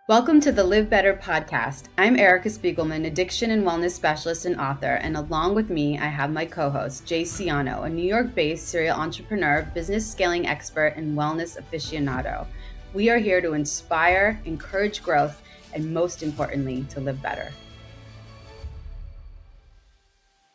Welcome to the LivBtr podcast. I'm Erica Spiegelman, addiction and wellness specialist and author, and along with me, I have my co-host, Jay Siano, a New York-based serial entrepreneur, business scaling expert, and wellness aficionado. We are here to inspire, encourage growth, and most importantly, to live better.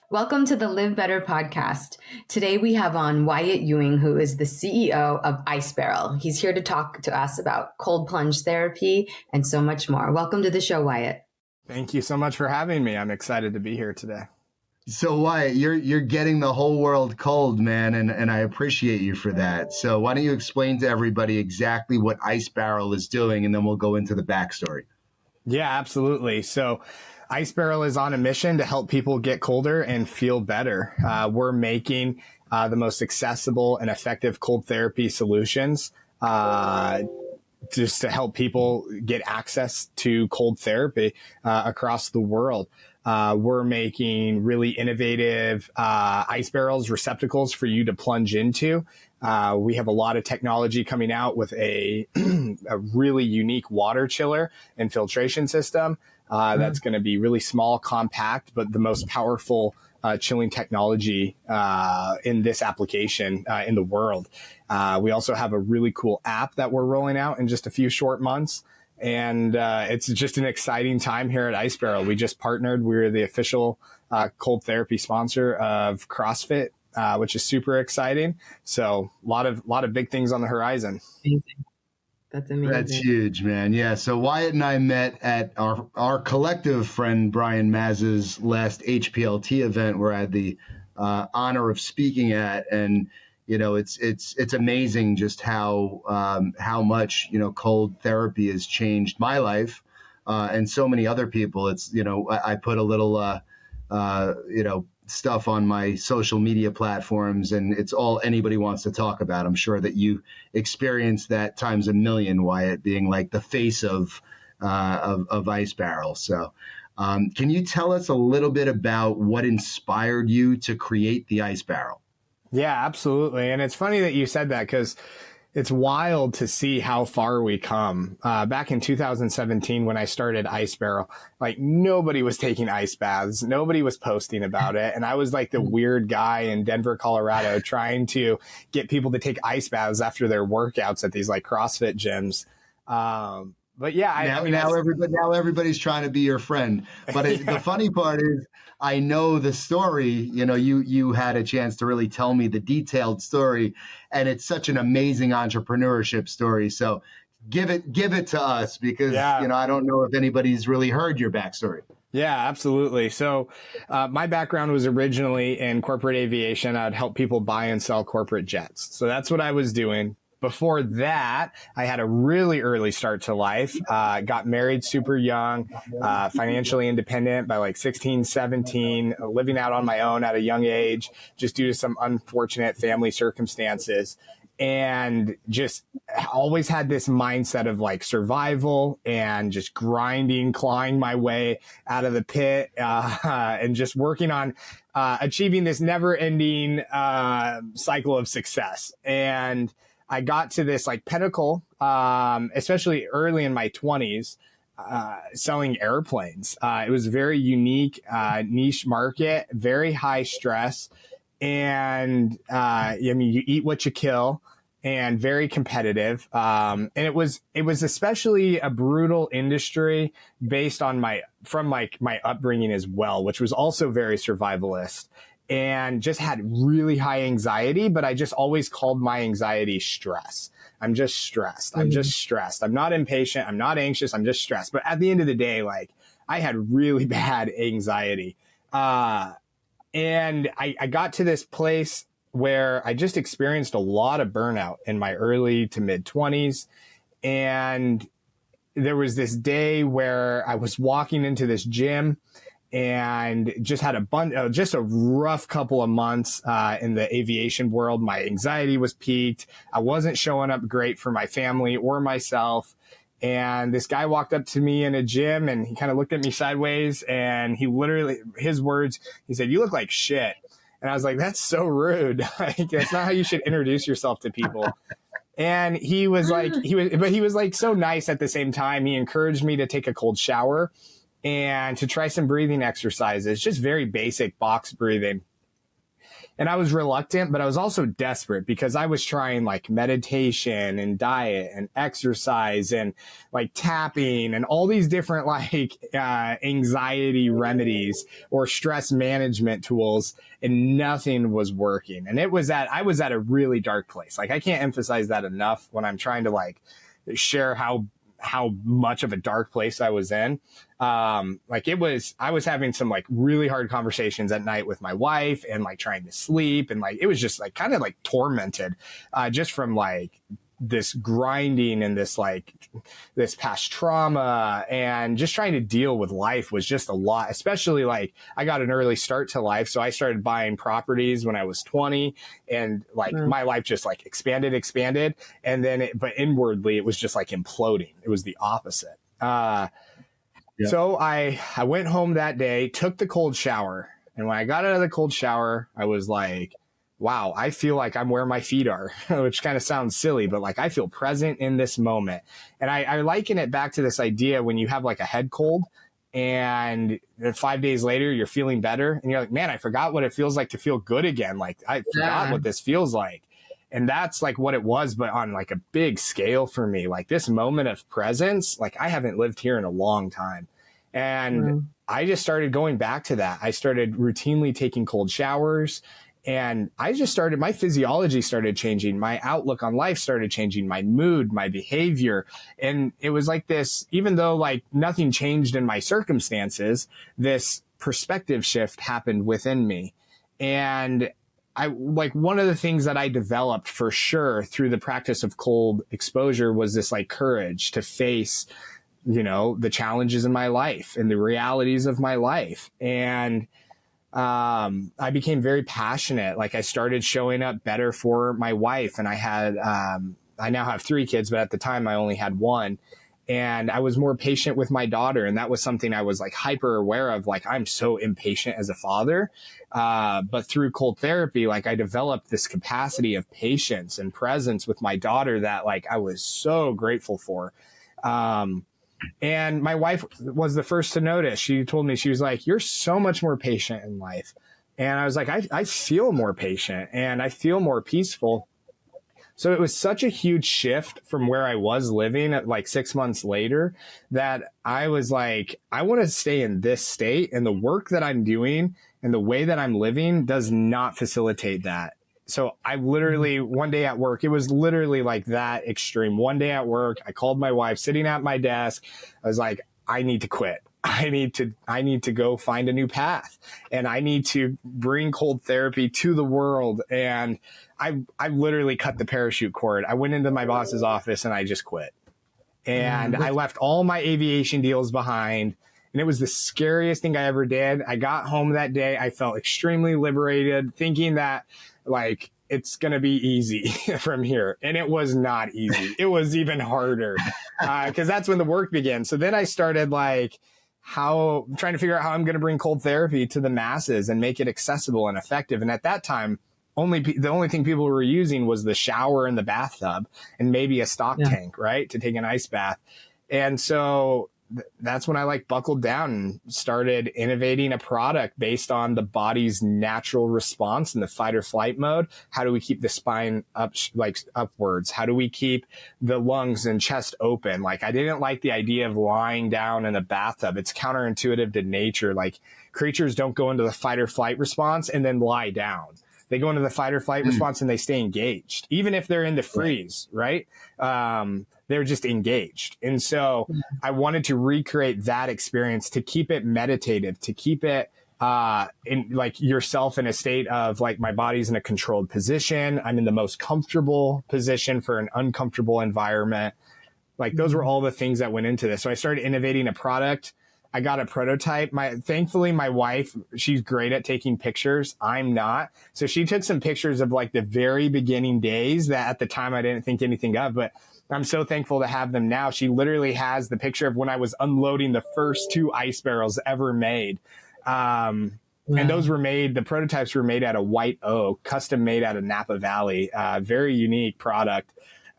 Welcome to the LivBtr podcast. Today we have on Wyatt Ewing, who is the CEO of LivBtr. He's here to talk to us about cold plunge therapy and so much more. Welcome to the show, Wyatt. Thank you so much for having me. I'm excited to be here today. So Wyatt, you're getting the whole world cold, man, and I appreciate you for that. So why don't you explain to everybody exactly what LivBtr is doing, and then we'll go into the backstory. Yeah, absolutely. So LivBtr is on a mission to help people get colder and feel better. We're making the most accessible and effective cold therapy solutions just to help people get access to cold therapy across the world. We're making really innovative ice barrels, receptacles for you to plunge into. We have a lot of technology coming out with a really unique water chiller and filtration system that's going to be really small, compact, but the most powerful chilling technology in this application in the world. We also have a really cool app that we're rolling out in just a few short months. And it's just an exciting time here at LivBtr. We just partnered. We're the official cold therapy sponsor of CrossFit, which is super exciting. So a lot of big things on the horizon. Amazing. That's amazing. That's huge, man. Yeah. So Wyatt and I met at our collective friend Brian Maz's last HPLT event where I had the honor of speaking at, and you know, it's amazing just how much, you know, cold therapy has changed my life and so many other people. It's, you know, I put a little, you know, stuff on my social media platforms, and it's all anybody wants to talk about. I'm sure that you experienced that times a million, Wyatt, being like the face of LivBtr. So can you tell us a little bit about what inspired you to create the LivBtr? Yeah, absolutely. And it's funny that you said that because it's wild to see how far we come. Back in 2017, when I started LivBtr, like nobody was taking ice baths. Nobody was posting about it. And I was like the weird guy in Denver, Colorado, trying to get people to take ice baths after their workouts at these like CrossFit gyms. But yeah, now everybody's trying to be your friend. But the funny part is, I know the story. You know, you had a chance to really tell me the detailed story, and it's such an amazing entrepreneurship story. So give it to us, because you know, I don't know if anybody's really heard your backstory. Yeah, absolutely. So my background was originally in corporate aviation. I'd help people buy and sell corporate jets. So that's what I was doing. Before that, I had a really early start to life, got married super young, financially independent by like 16, 17, living out on my own at a young age, just due to some unfortunate family circumstances. And just always had this mindset of like survival and just grinding, clawing my way out of the pit, and just working on achieving this never ending cycle of success. And I got to this like pinnacle, especially early in my 20s, selling airplanes. It was a very unique, niche market, very high stress. And I mean, you eat what you kill, and very competitive. And it was especially a brutal industry based on my upbringing as well, which was also very survivalist. And just had really high anxiety, but I just always called my anxiety stress. I'm just stressed. I'm just stressed. I'm not impatient. I'm not anxious. I'm just stressed. But at the end of the day, like I had really bad anxiety. And I got to this place where I just experienced a lot of burnout in my early to mid 20s. And there was this day where I was walking into this gym and just had just a rough couple of months in the aviation world. My anxiety was peaked. I wasn't showing up great for my family or myself. And this guy walked up to me in a gym, and he kind of looked at me sideways, and he literally, his words, he said, "You look like shit." And I was like, that's so rude. Like, that's not how you should introduce yourself to people. And he was like, but he was like so nice at the same time. He encouraged me to take a cold shower and to try some breathing exercises, just very basic box breathing. And I was reluctant, but I was also desperate because I was trying like meditation and diet and exercise and like tapping and all these different like anxiety remedies or stress management tools, and nothing was working. And I was at a really dark place. Like I can't emphasize that enough when I'm trying to like share how much of a dark place I was in. I was having some like really hard conversations at night with my wife and like trying to sleep. And like, it was just like kind of like tormented, just from like this grinding and this past trauma, and just trying to deal with life was just a lot, especially like I got an early start to life. So I started buying properties when I was 20, and like my life just like expanded. And then, but inwardly it was just like imploding. It was the opposite. So I went home that day, took the cold shower. And when I got out of the cold shower, I was like, wow, I feel like I'm where my feet are, which kind of sounds silly, but like I feel present in this moment. And I liken it back to this idea when you have like a head cold and then 5 days later you're feeling better and you're like, man, I forgot what it feels like to feel good again. Like I forgot what this feels like. And that's like what it was, but on like a big scale for me, like this moment of presence, like I haven't lived here in a long time. And I just started going back to that. I started routinely taking cold showers. And my physiology started changing. My outlook on life started changing, my mood, my behavior. And it was like this, even though like nothing changed in my circumstances, this perspective shift happened within me. And one of the things that I developed for sure through the practice of cold exposure was this like courage to face, the challenges in my life and the realities of my life. And I became very passionate. Like I started showing up better for my wife, and I now have 3 kids, but at the time I only had 1. And I was more patient with my daughter. And that was something I was like hyper aware of. Like I'm so impatient as a father. But through cold therapy, like I developed this capacity of patience and presence with my daughter that like I was so grateful for. And my wife was the first to notice. She told me, she was like, you're so much more patient in life. And I was like, I feel more patient and I feel more peaceful. So it was such a huge shift from where I was living at like 6 months later that I was like, I want to stay in this state, and the work that I'm doing and the way that I'm living does not facilitate that. So I literally, one day at work, it was literally like that extreme. One day at work, I called my wife sitting at my desk. I was like, I need to quit. I need to go find a new path, and I need to bring cold therapy to the world. And I literally cut the parachute cord. I went into my boss's office and I just quit. And I left all my aviation deals behind. And it was the scariest thing I ever did. I got home that day. I felt extremely liberated, thinking that like it's going to be easy from here. And it was not easy. It was even harder because that's when the work began. So then I started like trying to figure out how I'm going to bring cold therapy to the masses and make it accessible and effective. And at that time, the only thing people were using was the shower and the bathtub and maybe a stock tank, right, to take an ice bath. And so that's when I like buckled down and started innovating a product based on the body's natural response in the fight or flight mode. How do we keep the spine upwards? How do we keep the lungs and chest open? Like I didn't like the idea of lying down in a bathtub. It's counterintuitive to nature. Like creatures don't go into the fight or flight response and then lie down. They go into the fight or flight response and they stay engaged, even if they're in the freeze, right? They're just engaged. And so I wanted to recreate that experience to keep it meditative, to keep it in like yourself in a state of like my body's in a controlled position. I'm in the most comfortable position for an uncomfortable environment. Like those were all the things that went into this. So I started innovating a product. I got a prototype. Thankfully, my wife, she's great at taking pictures. I'm not. So she took some pictures of like the very beginning days that at the time I didn't think anything of, but I'm so thankful to have them now. She literally has the picture of when I was unloading the first 2 ice barrels ever made. And the prototypes were made out of white oak, custom made out of Napa Valley, very unique product.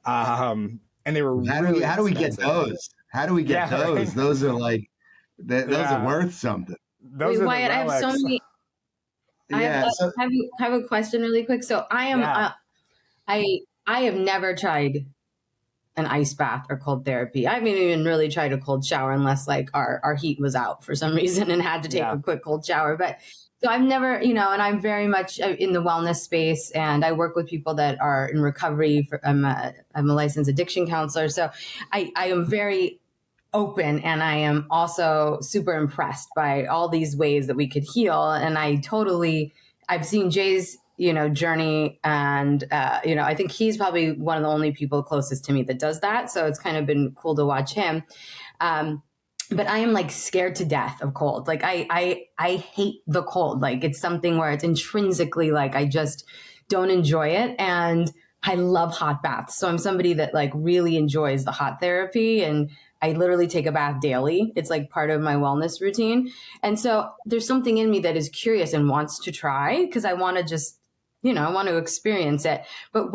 And they were really how do we get those? How do we get those? Right? Those are like, those are worth something. Those are Wyatt, I have so many. Yeah. I have a question really quick. So I am, I have never tried an ice bath or cold therapy. I haven't even really tried a cold shower unless like our heat was out for some reason and had to take a quick cold shower. But so I've never, and I'm very much in the wellness space, and I work with people that are in recovery. I'm a licensed addiction counselor. So I am very open, and I am also super impressed by all these ways that we could heal. And I've seen Jay's, journey, and, I think he's probably one of the only people closest to me that does that. So it's kind of been cool to watch him. But I am like scared to death of cold. Like I hate the cold. Like it's something where it's intrinsically like, I just don't enjoy it. And I love hot baths. So I'm somebody that like really enjoys the hot therapy, and I literally take a bath daily. It's like part of my wellness routine. And so there's something in me that is curious and wants to try, because I want to just, I want to experience it. But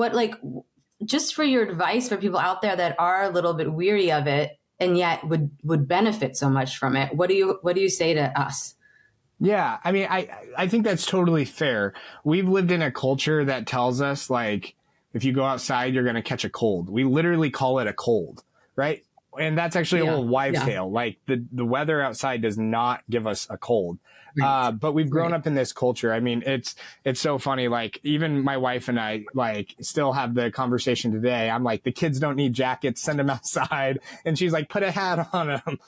just for your advice for people out there that are a little bit weary of it and yet would benefit so much from it, what do you say to us? Yeah, I mean, I think that's totally fair. We've lived in a culture that tells us like, if you go outside, you're going to catch a cold. We literally call it a cold, right? And that's actually a little wives' tale. Like the weather outside does not give us a cold. But we've grown up in this culture. I mean, it's so funny. Like even my wife and I like still have the conversation today. I'm like, the kids don't need jackets, send them outside. And she's like, put a hat on them.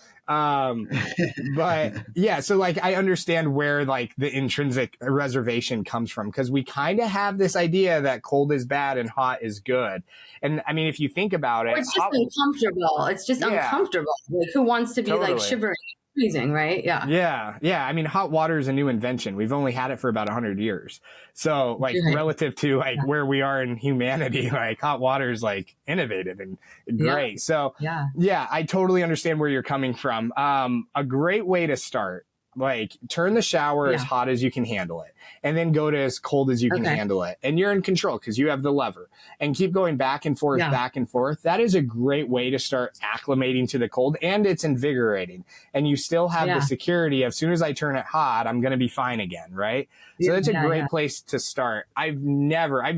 But yeah, so like, I understand where like the intrinsic reservation comes from, because we kind of have this idea that cold is bad and hot is good. And I mean, if you think about it, it's just uncomfortable. It's just uncomfortable. Like who wants to be like shivering? Freezing, right? Yeah. I mean, hot water is a new invention. We've only had it for about 100 years. So like relative to like where we are in humanity, like hot water is like innovative and great. So yeah, I totally understand where you're coming from. A great way to start, like turn the shower as hot as you can handle it, and then go to as cold as you can handle it. And you're in control because you have the lever, and keep going back and forth, back and forth. That is a great way to start acclimating to the cold, and it's invigorating. And you still have the security of, as soon as I turn it hot, I'm going to be fine again. Right. So that's a great place to start. I've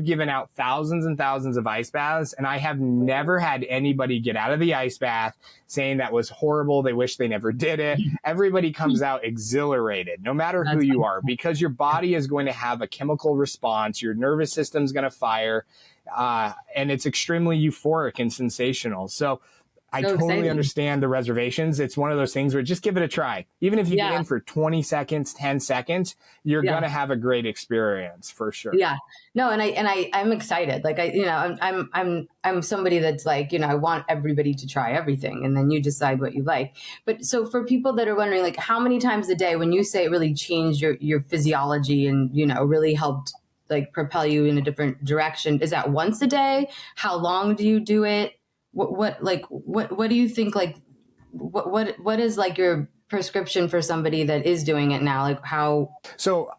given out thousands and thousands of ice baths, and I have never had anybody get out of the ice bath saying that was horrible. They wish they never did it. Everybody comes out exhilarated, no matter who you are, because your body is going to have a chemical response. Your nervous system's going to fire, and it's extremely euphoric and sensational. So I totally understand the reservations. It's one of those things where just give it a try. Even if you get in for 20 seconds, 10 seconds, you're going to have a great experience for sure. Yeah. No. And I'm excited. Like I'm somebody that's like, I want everybody to try everything, and then you decide what you like. But so for people that are wondering, like how many times a day, when you say it really changed your physiology and, really helped like propel you in a different direction, is that once a day? How long do you do it? What do you think, like, what is like your prescription for somebody that is doing it now? Like how? So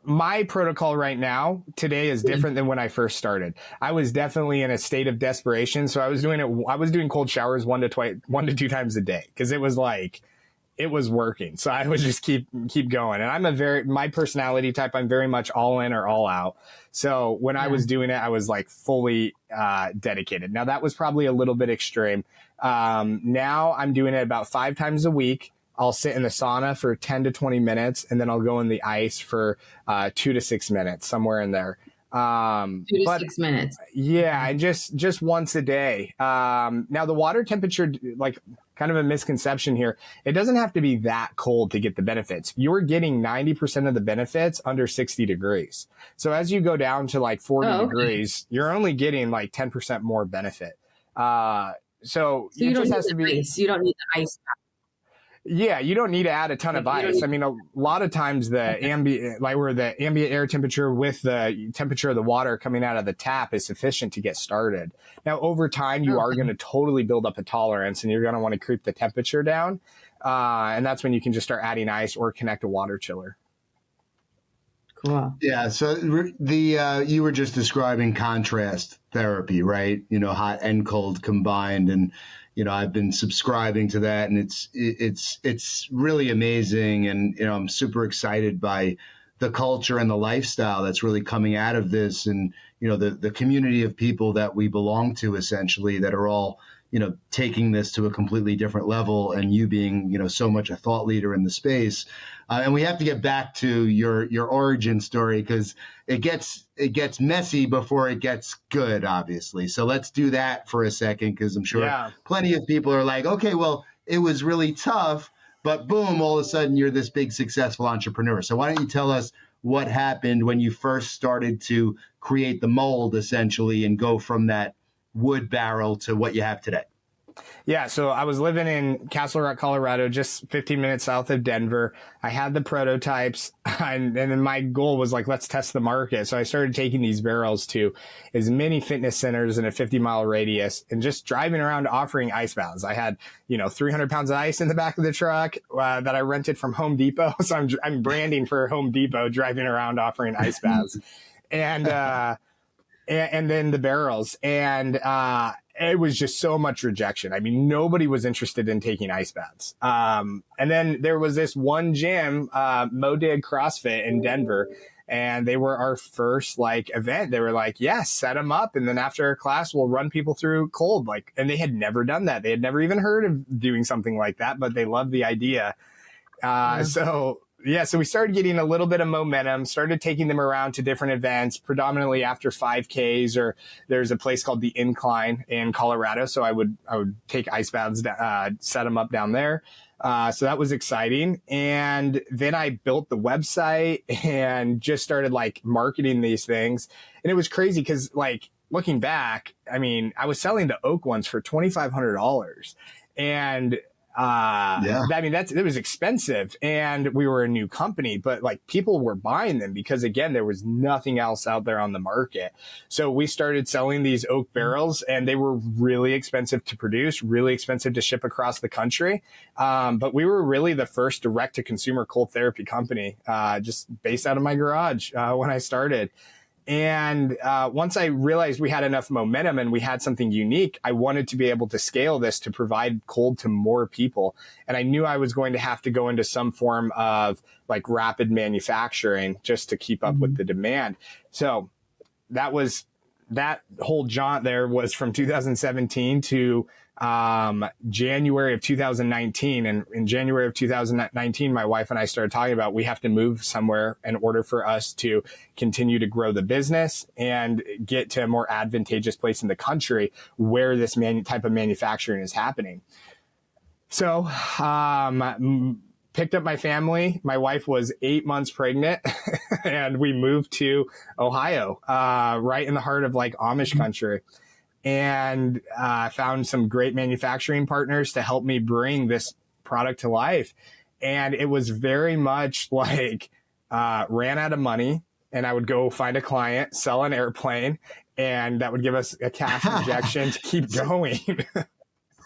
my protocol right now today is different than when I first started. I was definitely in a state of desperation. So I was doing cold showers 1 to 2 times a day, because it was like, it was working. So I would just keep going. And I'm my personality type, I'm very much all in or all out. So when I was doing it, I was like fully dedicated. Now that was probably a little bit extreme. Now I'm doing it about 5 times a week. I'll sit in the sauna for 10 to 20 minutes, and then I'll go in the ice for 2 to 6 minutes, somewhere in there. 2 to 6 minutes. Yeah. And just once a day. Now the water temperature, like kind of a misconception here, it doesn't have to be that cold to get the benefits. You're getting 90% of the benefits under 60 degrees. So as you go down to like 40 degrees, you're only getting like 10% more benefit. So you don't need the ice. You don't need the ice. Yeah, you don't need to add a ton of ice. I mean, a lot of times the ambient air temperature with the temperature of the water coming out of the tap is sufficient to get started. Now, over time, you are going to totally build up a tolerance, and you're going to want to creep the temperature down. And that's when you can just start adding ice or connect a water chiller. Cool. Yeah. So you were just describing contrast therapy, right? Hot and cold combined, and I've been subscribing to that, and it's really amazing, and I'm super excited by the culture and the lifestyle that's really coming out of this, and the community of people that we belong to, essentially, that are all taking this to a completely different level, and you being so much a thought leader in the space. And we have to get back to your origin story, because it gets messy before it gets good, obviously. So let's do that for a second, because I'm sure plenty of people are like, okay, well, it was really tough, but boom, all of a sudden you're this big successful entrepreneur. So why don't you tell us what happened when you first started to create the mold, essentially, and go from that wood barrel to what you have today? Yeah, so I was living in Castle Rock, Colorado, just 15 minutes south of Denver. I had the prototypes, and then my goal was like, let's test the market. So I started taking these barrels to as many fitness centers in a 50-mile radius and just driving around offering ice baths. I had, 300 pounds of ice in the back of the truck that I rented from Home Depot. So I'm branding for Home Depot, driving around offering ice baths. And then the barrels. And it was just so much rejection. I mean, nobody was interested in taking ice baths. And then there was this one gym, Modig CrossFit in Denver, and they were our first event. They were like, yes, set them up. And then after our class, we'll run people through cold. And they had never done that. They had never even heard of doing something like that, but they loved the idea. So we started getting a little bit of momentum, started taking them around to different events, predominantly after 5Ks, or there's a place called the Incline in Colorado. So I would take ice baths, set them up down there. So that was exciting. And then I built the website and just started marketing these things. And it was crazy because looking back, I mean, I was selling the oak ones for $2,500, and I mean, it was expensive, and we were a new company, but people were buying them because, again, there was nothing else out there on the market. So we started selling these oak barrels, and they were really expensive to produce, really expensive to ship across the country. But we were really the first direct to consumer cold therapy company, just based out of my garage, when I started. And once I realized we had enough momentum and we had something unique, I wanted to be able to scale this to provide cold to more people. And I knew I was going to have to go into some form of rapid manufacturing just to keep up with the demand. So that whole jaunt there was from 2017 to January of 2019. And in January of 2019, my wife and I started talking about, we have to move somewhere in order for us to continue to grow the business and get to a more advantageous place in the country where this type of manufacturing is happening. So, picked up my family. My wife was 8 months pregnant and we moved to Ohio, right in the heart of Amish country. And found some great manufacturing partners to help me bring this product to life. And it was very much ran out of money, and I would go find a client, sell an airplane, and that would give us a cash injection to keep going.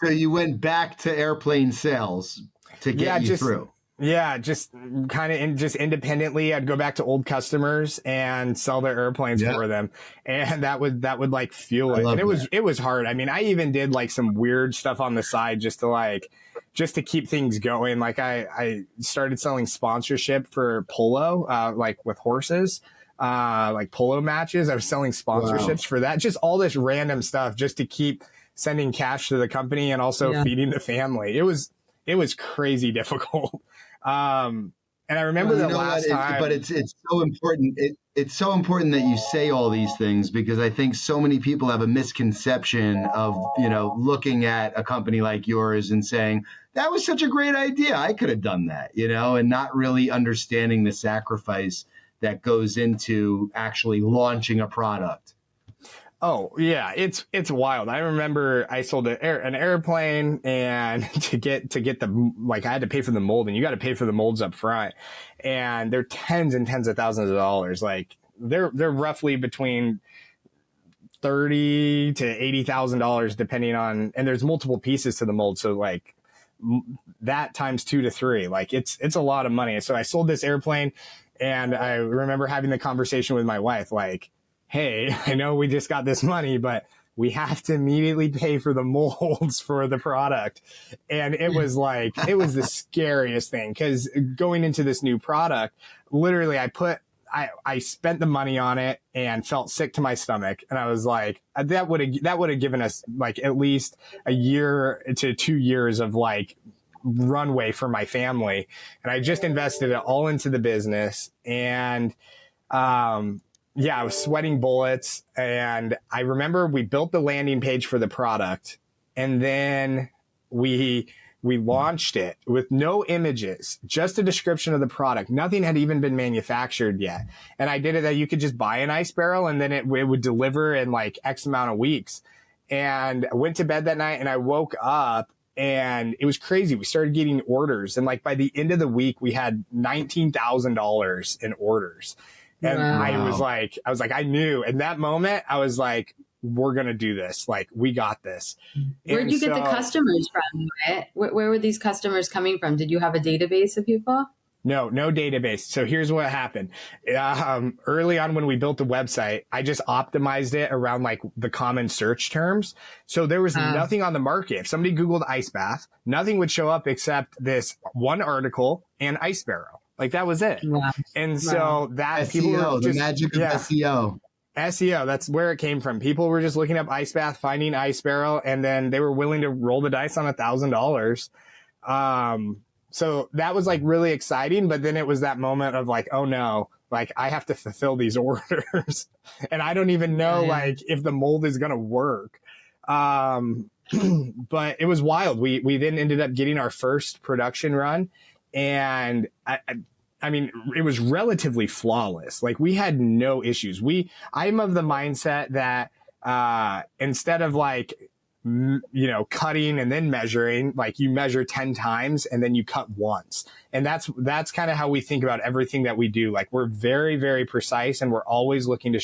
So you went back to airplane sales to get you through. Yeah, just kind of just independently, I'd go back to old customers and sell their airplanes for them. And that would fuel it. And it was hard. I mean, I even did some weird stuff on the side just to keep things going. I started selling sponsorship for polo, with horses, polo matches. I was selling sponsorships for that, just all this random stuff just to keep sending cash to the company and also feeding the family. It was crazy difficult. And I remember last time. But it's so important. It's so important that you say all these things, because I think so many people have a misconception of, looking at a company like yours and saying, that was such a great idea, I could have done that, and not really understanding the sacrifice that goes into actually launching a product. Oh yeah, it's wild. I remember I sold an airplane, and to get the I had to pay for the mold, and you got to pay for the molds up front, and they're tens and tens of thousands of dollars. They're roughly between $30,000 to $80,000 depending on, and there's multiple pieces to the mold. So that times 2 to 3. Like it's a lot of money. So I sold this airplane, and I remember having the conversation with my wife, like, hey, I know we just got this money, but we have to immediately pay for the molds for the product. And it was like, it was the scariest thing, because going into this new product, literally I spent the money on it and felt sick to my stomach. And I was like, that would have given us like at least a year to 2 years of like runway for my family. And I just invested it all into the business. And, I was sweating bullets. And I remember we built the landing page for the product, and then we launched it with no images, just a description of the product. Nothing had even been manufactured yet. And I did it that you could just buy an ice barrel, and then it would deliver in like X amount of weeks. And I went to bed that night, and I woke up, and it was crazy. We started getting orders. And like by the end of the week, we had $19,000 in orders. And wow. I was like, I knew in that moment, I was like, we're going to do this. Like, we got this. Where'd you get the customers from? Right? Where were these customers coming from? Did you have a database of people? No database. So here's what happened. Early on when we built the website, I just optimized it around like the common search terms. So there was nothing on the market. If somebody Googled ice bath, nothing would show up except this one article and ice barrel. Like that was it. Wow. And so that SEO, people were just, the magic of SEO. SEO, that's where it came from. People were just looking up ice bath, finding ice barrel, and then they were willing to roll the dice on $1,000. So that was like really exciting. But then it was that moment of like, oh no, like I have to fulfill these orders and I don't even know like if the mold is going to work. But it was wild. We then ended up getting our first production run, and I mean, it was relatively flawless. Like we had no issues. I'm of the mindset that, instead of like, cutting and then measuring, like you measure 10 times and then you cut once. And that's kind of how we think about everything that we do. Like we're very, very precise, and we're always looking to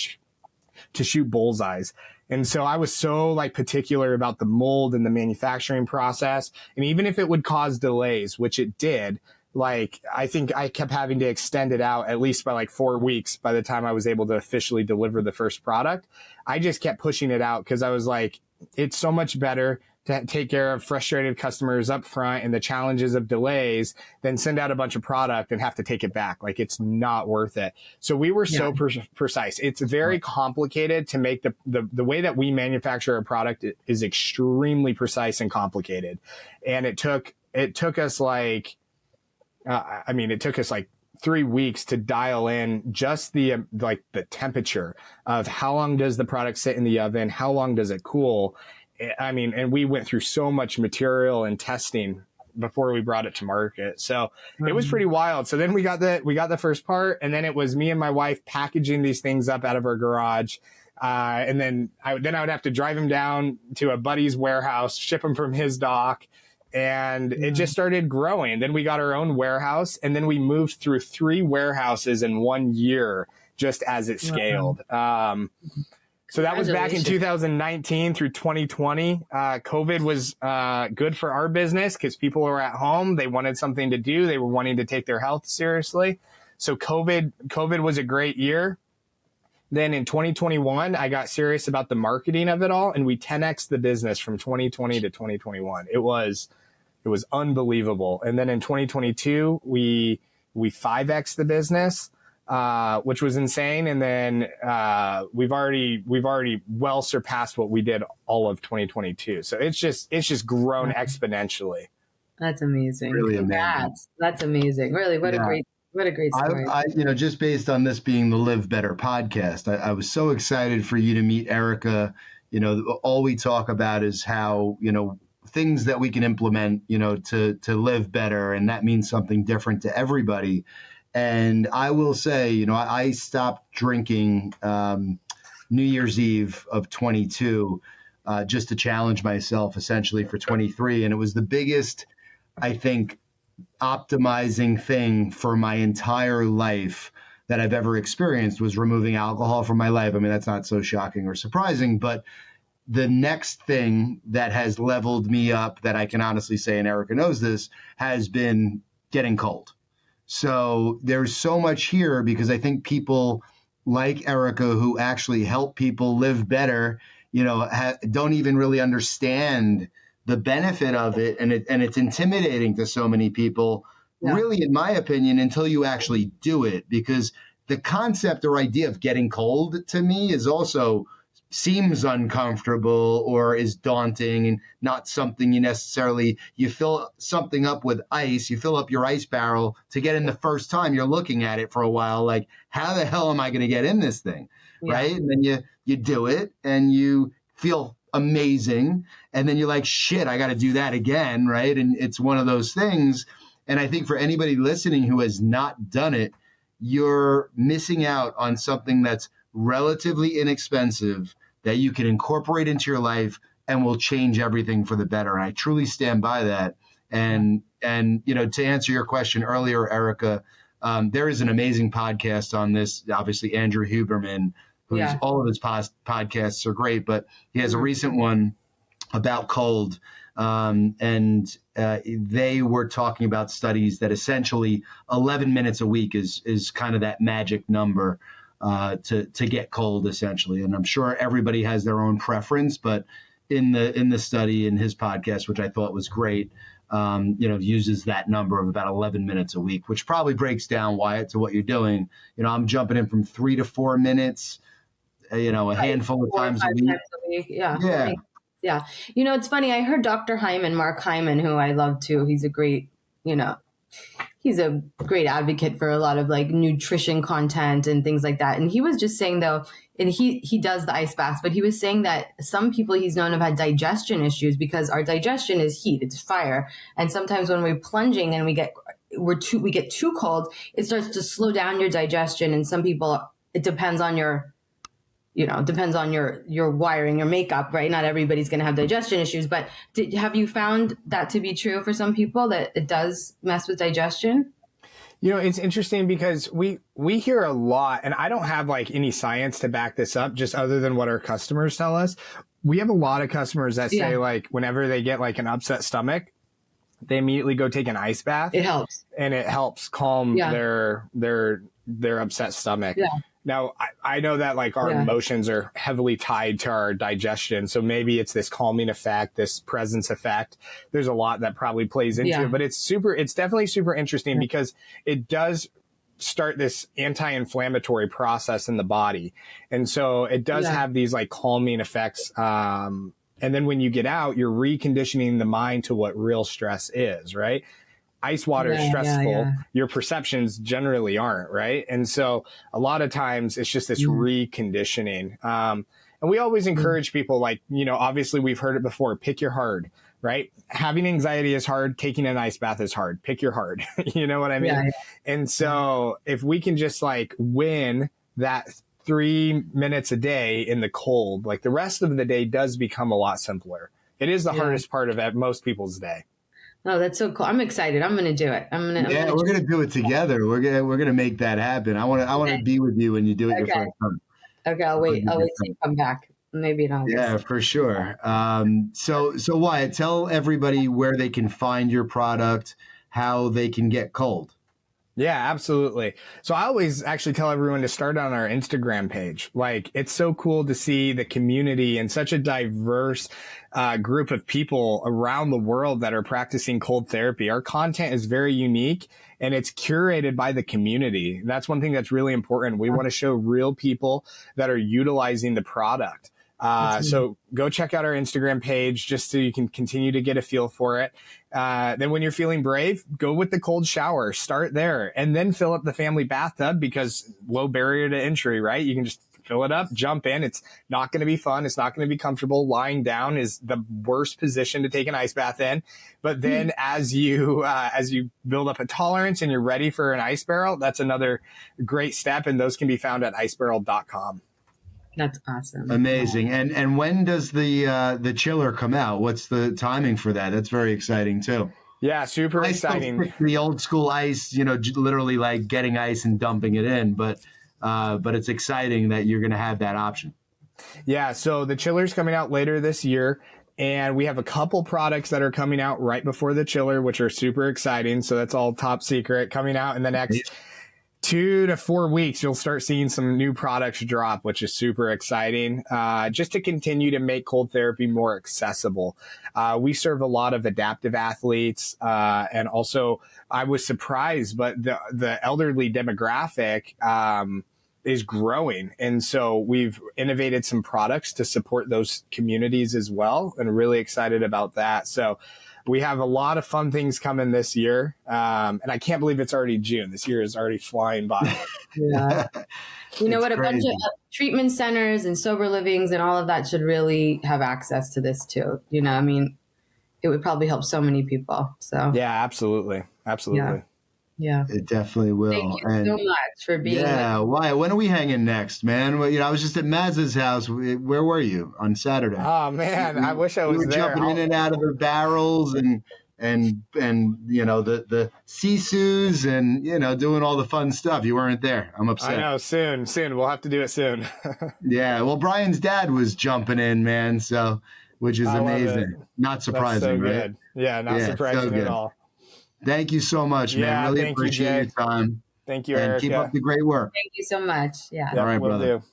shoot bullseyes. And so I was so like particular about the mold and the manufacturing process. And even if it would cause delays, which it did, like, I think I kept having to extend it out at least by like 4 weeks by the time I was able to officially deliver the first product. I just kept pushing it out because I was like, it's so much better to take care of frustrated customers up front and the challenges of delays than send out a bunch of product and have to take it back. Like it's not worth it. So we were so precise. It's very complicated to make the way that we manufacture a product is extremely precise and complicated. And it took us like, it took us like 3 weeks to dial in just the temperature of how long does the product sit in the oven? How long does it cool? And we went through so much material and testing before we brought it to market. So it was pretty wild. So then we got the first part, and then it was me and my wife packaging these things up out of our garage. And then I would have to drive them down to a buddy's warehouse, ship them from his dock. And it just started growing. Then we got our own warehouse, and then we moved through 3 warehouses in 1 year just as it scaled. So that was back in 2019 through 2020. COVID was good for our business because people were at home. They wanted something to do. They were wanting to take their health seriously. So COVID was a great year. Then in 2021, I got serious about the marketing of it all, and we 10x'd the business from 2020 to 2021. It was unbelievable. And then in 2022, we 5x'd the business, which was insane. And then we've already well surpassed what we did all of 2022. So it's just grown exponentially. That's amazing. Really amazing. That's amazing. Really, what a great story. I just based on this being the LivBtr podcast, I was so excited for you to meet Erica. All we talk about is how, things that we can implement, to live better. And that means something different to everybody. And I will say, I stopped drinking New Year's Eve of 22 just to challenge myself essentially for 23. And it was the biggest, I think, optimizing thing for my entire life that I've ever experienced was removing alcohol from my life. I mean, that's not so shocking or surprising, but the next thing that has leveled me up that I can honestly say, and Erica knows this, has been getting cold. So there's so much here because I think people like Erica who actually help people live better, don't even really understand the benefit of it. And it's intimidating to so many people, really, in my opinion, until you actually do it, because the concept or idea of getting cold to me is also seems uncomfortable or is daunting and not something you fill something up with ice, you fill up your ice barrel to get in the first time you're looking at it for a while, like, how the hell am I going to get in this thing? Right. And then you do it and you feel amazing. And then you're like, shit, I got to do that again. Right. And it's one of those things. And I think for anybody listening who has not done it, you're missing out on something that's relatively inexpensive that you can incorporate into your life and will change everything for the better. And I truly stand by that. And to answer your question earlier, Erica, there is an amazing podcast on this. Obviously, Andrew Huberman, who's all of his podcasts are great, but he has a recent one about cold. They were talking about studies that essentially 11 minutes a week is kind of that magic number to get cold, essentially. And I'm sure everybody has their own preference, but in the study in his podcast, which I thought was great, uses that number of about 11 minutes a week, which probably breaks down, Wyatt, to what you're doing. I'm jumping in from 3 to 4 minutes, a handful of times a week. Yeah. Yeah. It's funny. I heard Dr. Mark Hyman, who I love too. He's a great, he's a great advocate for a lot of like nutrition content and things like that. And he was just saying though, and he does the ice baths, but he was saying that some people he's known have had digestion issues because our digestion is heat, it's fire. And sometimes when we're plunging and we get too cold, it starts to slow down your digestion. And some people, it depends on your wiring, your makeup, right? Not everybody's going to have digestion issues, but have you found that to be true for some people, that it does mess with digestion? It's interesting because we hear a lot, and I don't have like any science to back this up, just other than what our customers tell us. We have a lot of customers that say like whenever they get like an upset stomach, they immediately go take an ice bath. It helps. And it helps calm their upset stomach. Yeah. Now, I know that like our emotions are heavily tied to our digestion. So maybe it's this calming effect, this presence effect. There's a lot that probably plays into it, but it's definitely super interesting because it does start this anti-inflammatory process in the body. And so it does have these like calming effects. And then when you get out, you're reconditioning the mind to what real stress is, right? Ice water is stressful. Your perceptions generally aren't, right? And so a lot of times it's just this reconditioning. And we always encourage people, like, obviously we've heard it before, pick your hard, right? Having anxiety is hard. Taking an ice bath is hard. Pick your hard. You know what I mean? Yeah. And so if we can just like win that 3 minutes a day in the cold, like the rest of the day does become a lot simpler. It is the hardest part of most people's day. Oh, that's so cool. I'm excited. I'm going to do it. We're going to do it together. We're going to make that happen. I want to be with you when you do it your first time. Okay. I'll wait till you come back. Maybe in August. Yeah, for sure. So Wyatt, tell everybody where they can find your product, how they can get cold. Yeah, absolutely. So I always actually tell everyone to start on our Instagram page. Like, it's so cool to see the community and such a diverse group of people around the world that are practicing cold therapy. Our content is very unique and it's curated by the community. That's one thing that's really important. We want to show real people that are utilizing the product. So go check out our Instagram page just so you can continue to get a feel for it. Then when you're feeling brave, go with the cold shower, start there, and then fill up the family bathtub because low barrier to entry, right? You can just fill it up, jump in. It's not going to be fun. It's not going to be comfortable. Lying down is the worst position to take an ice bath in. But then as you build up a tolerance and you're ready for an ice barrel, that's another great step. And those can be found at icebarrel.com. That's awesome. Amazing. And when does the chiller come out? What's the timing for that? That's very exciting too. Yeah, super exciting. The old school ice, literally like getting ice and dumping it in, but it's exciting that you're going to have that option. Yeah, so the chiller's coming out later this year, and we have a couple products that are coming out right before the chiller, which are super exciting. So that's all top secret. Coming out in the next 2 to 4 weeks, you'll start seeing some new products drop, which is super exciting, just to continue to make cold therapy more accessible. We serve a lot of adaptive athletes, and also I was surprised, but the elderly demographic is growing. And so we've innovated some products to support those communities as well, and really excited about that. So we have a lot of fun things coming this year. And I can't believe it's already June. This year is already flying by. Yeah. You know what? A bunch of treatment centers and sober livings and all of that should really have access to this too. You know, I mean, it would probably help so many people. So yeah, absolutely. Absolutely. Yeah. It definitely will. Thank you so much for being Yeah, why? When are we hanging next, man? Well, I was just at Maz's house. Where were you on Saturday? Oh man, I wish I was there. Jumping in and out of the barrels and the sisus and doing all the fun stuff. You weren't there. I'm upset. I know. Soon. We'll have to do it soon. Yeah. Well, Brian's dad was jumping in, man. So, which is amazing. Not surprising, right? Good. Yeah, not surprising at all. Thank you so much, man. Yeah, really appreciate your time. Thank you, and Erica. keep up the great work. Thank you so much. Yeah. All right, we'll brother. do.